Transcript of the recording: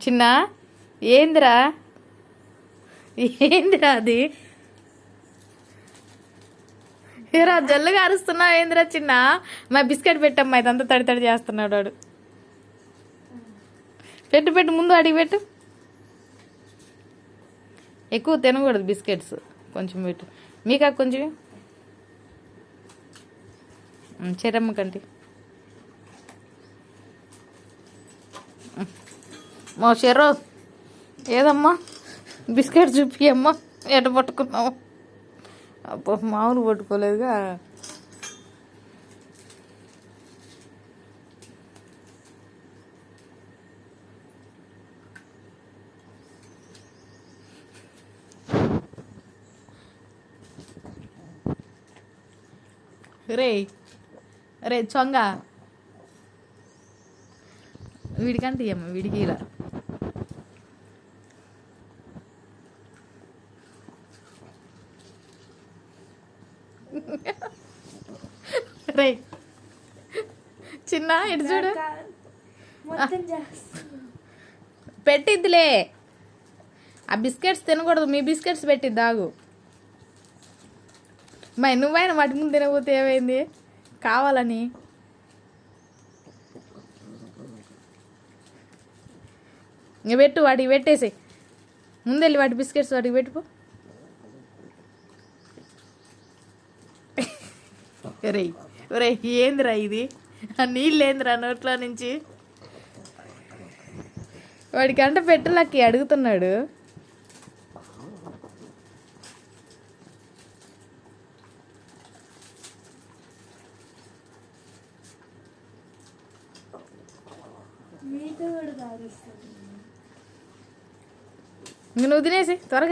చిన్న ఏందిరా ఏందిరా అది ఏరా జల్లుగా అరుస్తున్నావు ఏందిరా చిన్న మా బిస్కెట్ పెట్టమ్మా ఇదంతా తడి తడి చేస్తున్నాడు వాడు పెట్టు పెట్టు ముందు అడిగి పెట్టు ఎక్కువ తినకూడదు బిస్కెట్స్ కొంచెం పెట్టు మీకా కొంచెం చెరమ్మ కంటి మా చెర్రో ఏదమ్మా బిస్కెట్ చూపి అమ్మా ఎట పట్టుకున్నావు అబ్బో మామూలు పట్టుకోలేదుగా రే రే చొంగ వీడికంటే అమ్మ వీడికి ఇలా రే చిన్న ఇటు చూడు పెట్టిద్దిలే ఆ బిస్కెట్స్ తినకూడదు మీ బిస్కెట్స్ పెట్టిద్ది ఆగు మరి నువ్వైనా వాటి ముందు తినకపోతే ఏమైంది కావాలని ఇంక పెట్టు వాటికి పెట్టేసి ముందెళ్ళి వాటి బిస్కెట్స్ వాటికి పెట్టుకో రే రే ఏందిరా ఇది నీళ్ళు ఏందిరా నోట్లో నుంచి వాడికి అంటే పెట్టలకి అడుగుతున్నాడు ఇంక నువ్వు తినేసి త్వరగా